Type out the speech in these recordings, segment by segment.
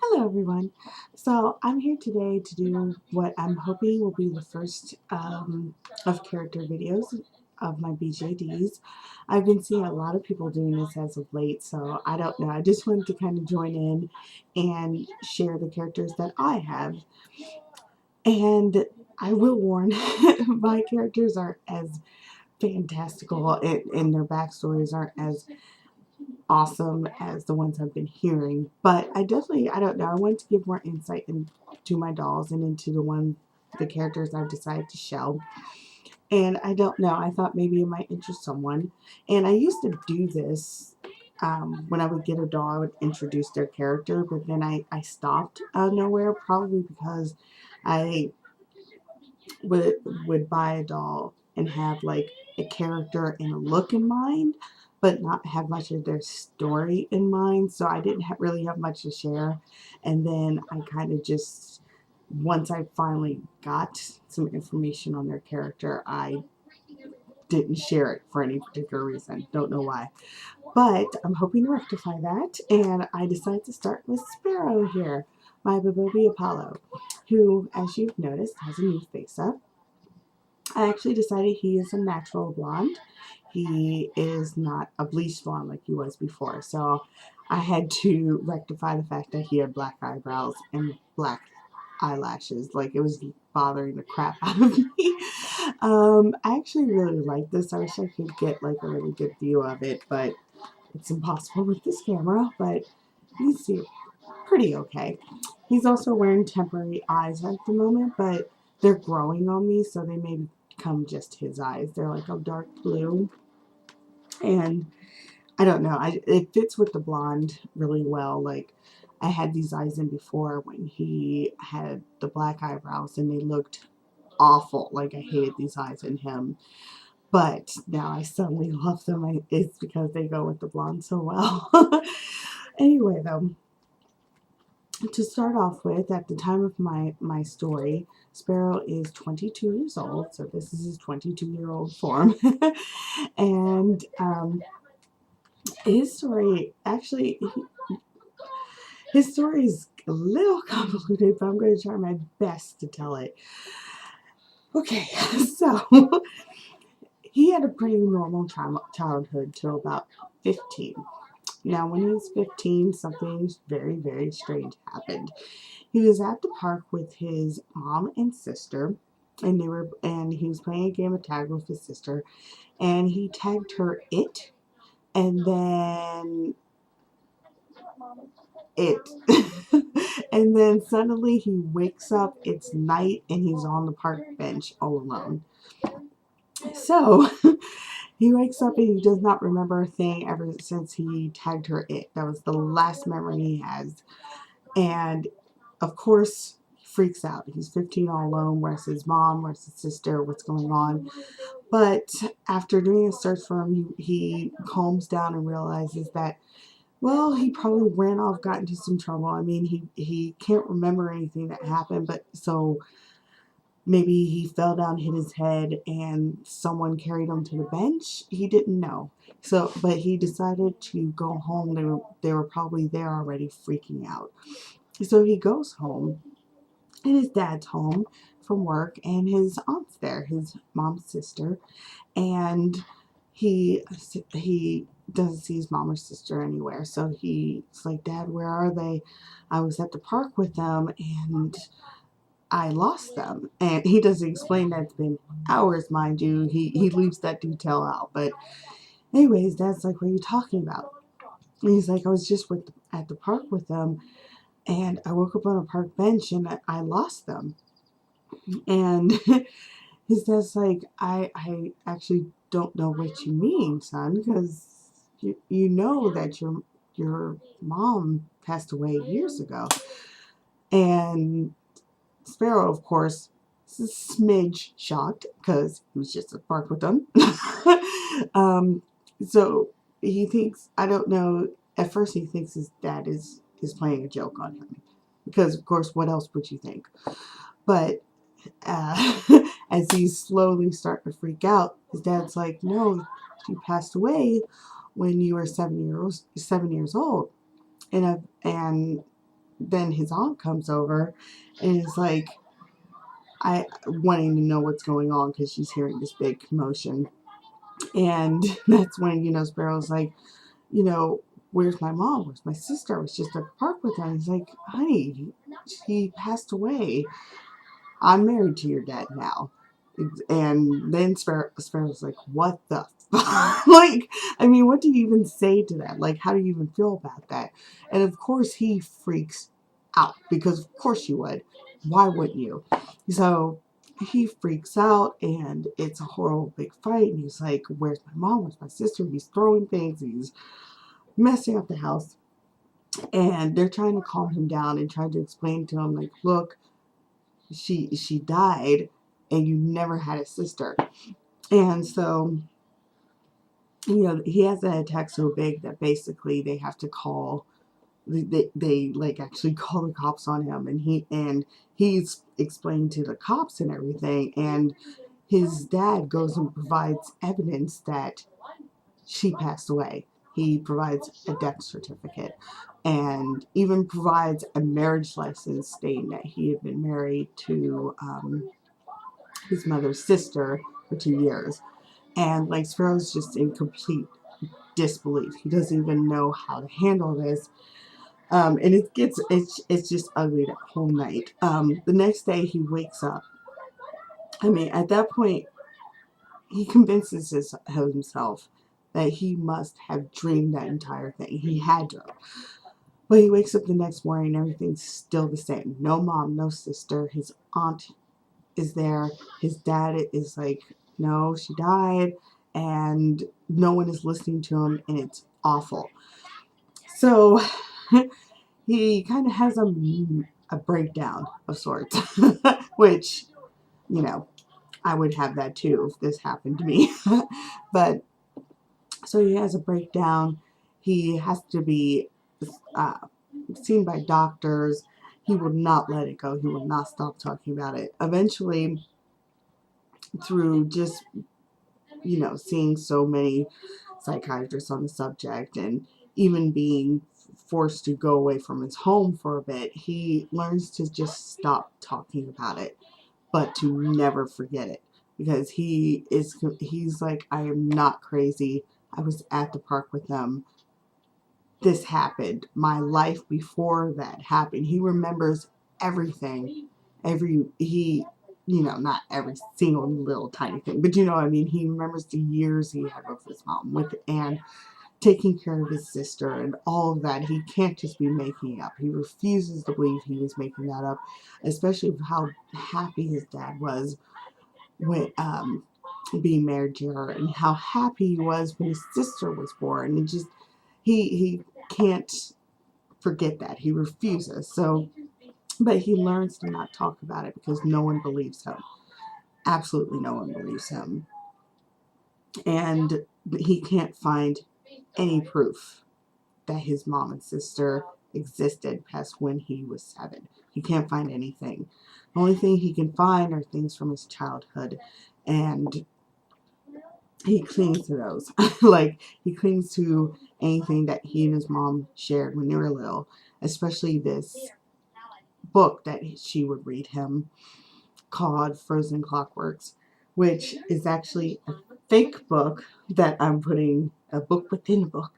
Hello, everyone. So I'm here today to do what I'm hoping will be the first of character videos of my BJDs. I've been seeing a lot of people doing this as of late, so I don't know. I just wanted to kind of join in and share the characters that I have. And I will warn, my characters aren't as fantastical and their backstories aren't as awesome as the ones I've been hearing. But I don't know, I want to give more insight into my dolls and into the characters I've decided to show. And I don't know, I thought maybe it might interest someone. And I used to do this when I would get a doll, I would introduce their character, but then I stopped out of nowhere, probably because I would buy a doll and have like a character and a look in mind, but not have much of their story in mind. So I didn't really have much to share. And then I kind of just, once I finally got some information on their character, I didn't share it for any particular reason. Don't know why. But I'm hoping to rectify that. And I decided to start with Sparrow here, my BBB Apollo, who, as you've noticed, has a new face up. I actually decided he is a natural blonde. He is not a bleached blonde like he was before. So I had to rectify the fact that he had black eyebrows and black eyelashes. Like, it was bothering the crap out of me. I actually really like this. I wish I could get like a really good view of it, but it's impossible with this camera. But you see it pretty okay. He's also wearing temporary eyes at the moment, but they're growing on me, so they may become just his eyes. They're like a dark blue, and I don't know. It fits with the blonde really well. Like, I had these eyes in before when he had the black eyebrows, and they looked awful. Like, I hated these eyes in him. But now I suddenly love them. It's because they go with the blonde so well. Anyway, though, to start off with, at the time of my story, Sparrow is 22 years old, so this is his 22-year-old form. And his story, actually, his story is a little convoluted, but I'm going to try my best to tell it. Okay, so he had a pretty normal childhood till about 15. Now, when he was 15, something very, very strange happened. He was at the park with his mom and sister, and he was playing a game of tag with his sister, and he tagged her and then it and then suddenly he wakes up, it's night, and he's on the park bench all alone. So he wakes up and he does not remember a thing ever since he tagged her That was the last memory he has. And of course, he freaks out. He's 15 all alone. Where's his mom? Where's his sister? What's going on? But after doing a search for him, he calms down and realizes that, well, he probably ran off, got into some trouble. I mean, he can't remember anything that happened, but so maybe he fell down, hit his head, and someone carried him to the bench. He didn't know. So, but he decided to go home. They were probably there already, freaking out. So he goes home, and his dad's home from work, and his aunt's there, his mom's sister, and he doesn't see his mom or sister anywhere. So he's like, "Dad, where are they? I was at the park with them, and I lost them." And he doesn't explain that it's been hours, mind you. He leaves that detail out. But anyways, Dad's like, "What are you talking about?" And he's like, "I was just at the park with them, and I woke up on a park bench and I lost them." And his dad's like, I actually don't know what you mean, son, because you know that your mom passed away years ago. And Sparrow, of course, is a smidge shocked because he was just at the park with them. um, so he thinks, I don't know, at first he thinks his dad is playing a joke on him. Because, of course, what else would you think? But uh, as he's slowly starting to freak out, his dad's like, "No, you passed away when you were 7 years old." And then his aunt comes over and is like, I wanting to know what's going on because she's hearing this big commotion. And that's when, Sparrow's like, you know, where's my mom? Where's my sister? I was just at the park with her. And he's like, honey, she passed away. I'm married to your dad now. And then Sparrow's like, what the like, I mean, what do you even say to that? Like, how do you even feel about that? And of course he freaks out, because of course you would. Why wouldn't you? So he freaks out, and it's a horrible big fight. And he's like, where's my mom? Where's my sister? He's throwing things. He's messing up the house. And they're trying to calm him down and trying to explain to him, like, look, she died, and you never had a sister. And so, he has an attack so big that basically they have to call, they like actually call the cops on him, and he's explained to the cops and everything, and his dad goes and provides evidence that she passed away. He provides a death certificate and even provides a marriage license stating that he had been married to his mother's sister for 2 years. And like, Sparrow's just in complete disbelief. He doesn't even know how to handle this. And it's just ugly that whole night. The next day he wakes up. I mean, at that point, he convinces himself that he must have dreamed that entire thing. He had to. But he wakes up the next morning and everything's still the same. No mom, no sister. His aunt is there. His dad is like, no, she died. And no one is listening to him, and it's awful. So he kind of has a breakdown of sorts, which, I would have that too if this happened to me. But so he has a breakdown. He has to be uh, seen by doctors. He will not let it go. He will not stop talking about it. Eventually, through just, seeing so many psychiatrists on the subject, and even being forced to go away from his home for a bit, he learns to just stop talking about it, but to never forget it. Because he's like, I am not crazy. I was at the park with them. This happened. My life before that happened. He remembers everything. Not every single little tiny thing, but you know what I mean? He remembers the years he had with his mom, with Anne, taking care of his sister, and all of that. He can't just be making it up. He refuses to believe he was making that up, especially how happy his dad was when being married to her, and how happy he was when his sister was born. And just he can't forget that. He refuses. So, but he learns to not talk about it because no one believes him. Absolutely no one believes him. And he can't find any proof that his mom and sister existed past when he was 7. He can't find anything. The only thing he can find are things from his childhood, and he clings to those. Like, he clings to anything that he and his mom shared when they were little, especially this book that she would read him called Frozen Clockworks, which is actually a fake book that I'm putting a book within a book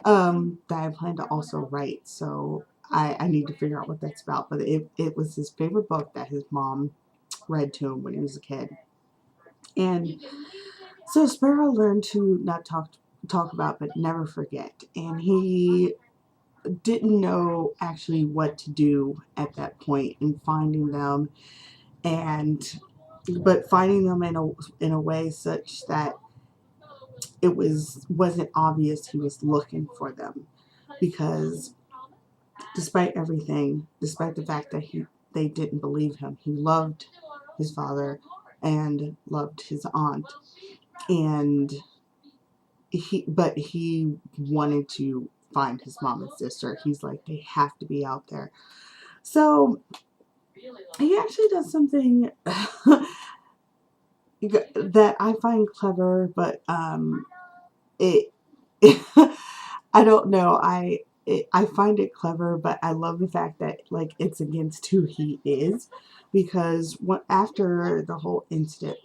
that I plan to also write. So I need to figure out what that's about. But it was his favorite book that his mom read to him when he was a kid. And so Sparrow learned to not talk about, but never forget. And he didn't know actually what to do at that point in finding them, but finding them in a way such that it wasn't obvious he was looking for them, because despite everything, despite the fact that they didn't believe him, he loved his father and loved his aunt, and he wanted to find his mom and sister. He's like, they have to be out there. So he actually does something that I find clever, but it I don't know. I find it clever, but I love the fact that like it's against who he is, because after the whole incident,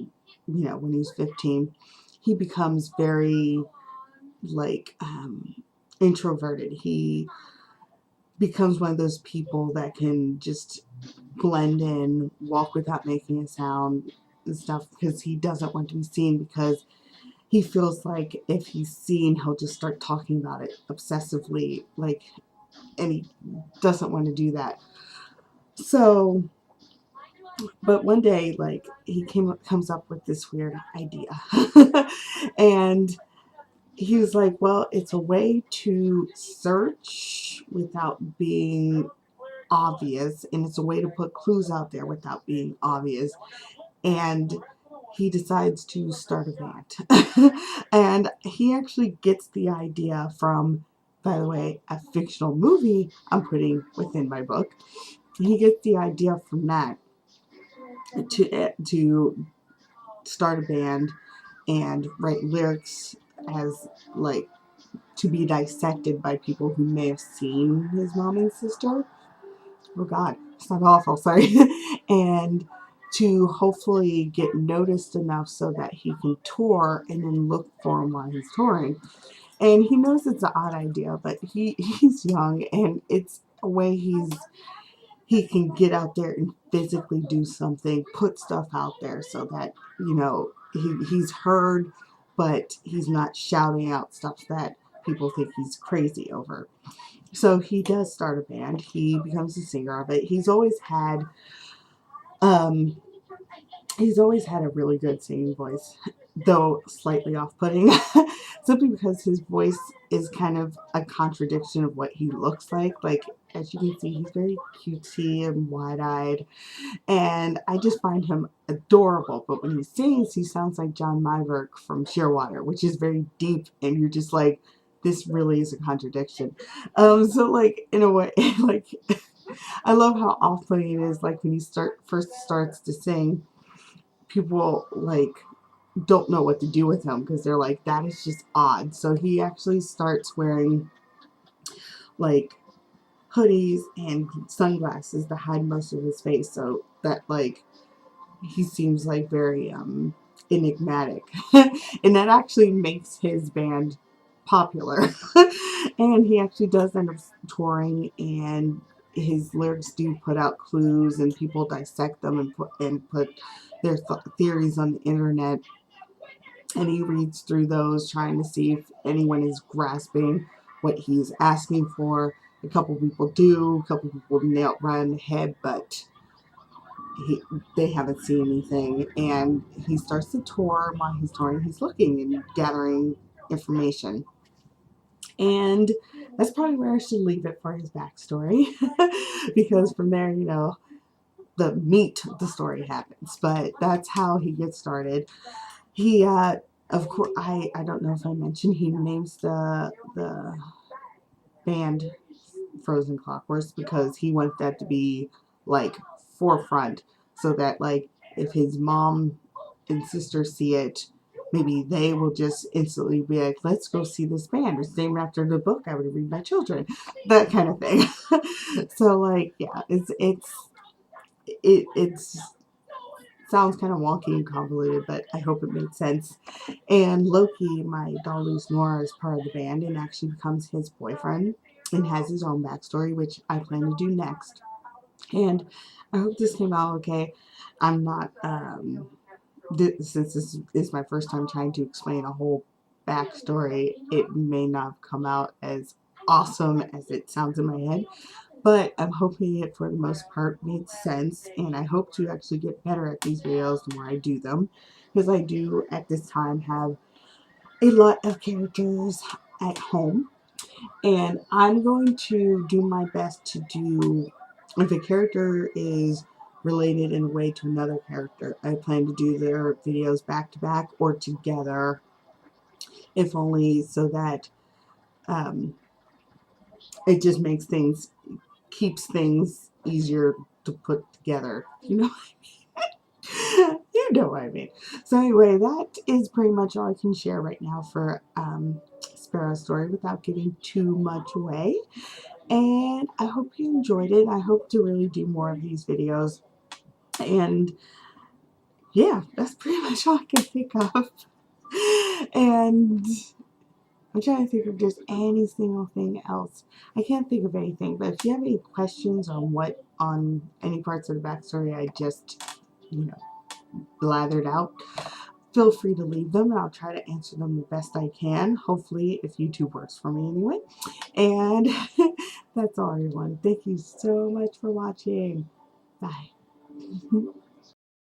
when he's 15, he becomes very like introverted. He becomes one of those people that can just blend in, walk without making a sound and stuff, because he doesn't want to be seen, because he feels like if he's seen, he'll just start talking about it obsessively, like, and he doesn't want to do that. So, but one day, like, he comes up with this weird idea. And he was like, well, it's a way to search without being obvious, and it's a way to put clues out there without being obvious. And he decides to start a band. And he actually gets the idea from, by the way, a fictional movie I'm putting within my book. He gets the idea from that to start a band and write lyrics as like to be dissected by people who may have seen his mom and sister. Oh God, it's not awful, sorry. And to hopefully get noticed enough so that he can tour and then look for him while he's touring. And he knows it's an odd idea, but he's young, and it's a way he can get out there and physically do something, put stuff out there so that, he's heard, but he's not shouting out stuff that people think he's crazy over. So he does start a band. He becomes a singer of it. Um, he's always had a really good singing voice, though slightly off-putting, simply because his voice is kind of a contradiction of what he looks like. Like, as you can see, he's very cutesy and wide-eyed, and I just find him adorable. But when he sings, he sounds like John Myberg from Shearwater, which is very deep, and you're just like, this really is a contradiction. So like, in a way, like, I love how off-putting it is. Like, when he first starts to sing, people like don't know what to do with him, because they're like, that is just odd. So he actually starts wearing like hoodies and sunglasses to hide most of his face, so that like he seems like very enigmatic. And that actually makes his band popular. And he actually does end up touring, and his lyrics do put out clues, and people dissect them and put their theories on the internet, and he reads through those trying to see if anyone is grasping what he's asking for. A couple people do, a couple people nail it right on the head, but they haven't seen anything. And he starts to tour. While he's touring, he's looking and gathering information. And that's probably where I should leave it for his backstory, because from there, the meat of the story happens. But that's how he gets started. He, of course, I don't know if I mentioned, he names the band Frozen Clockworks because he wants that to be like forefront, so that like if his mom and sister see it, maybe they will just instantly be like, let's go see this band. It's named after the book I would read my children, that kind of thing. So like, yeah, it's sounds kind of wonky and convoluted, but I hope it made sense. And Loki, my doll Nora, is part of the band and actually becomes his boyfriend and has his own backstory, which I plan to do next. And I hope this came out okay. I'm not, since this is my first time trying to explain a whole backstory, it may not have come out as awesome as it sounds in my head. But I'm hoping it, for the most part, made sense, and I hope to actually get better at these videos the more I do them, because I do, at this time, have a lot of characters at home, and I'm going to do my best to do, if a character is related in a way to another character, I plan to do their videos back to back or together, if only so that um, it just keeps things easier to put together. You know what I mean. So anyway, that is pretty much all I can share right now for Sparrow story without giving too much away. And I hope you enjoyed it. I hope to really do more of these videos. And yeah, that's pretty much all I can think of. And I'm trying to think of just any single thing else. I can't think of anything, but if you have any questions on any parts of the backstory I just, blathered out, feel free to leave them and I'll try to answer them the best I can. Hopefully, if YouTube works for me anyway. And that's all, everyone. Thank you so much for watching. Bye.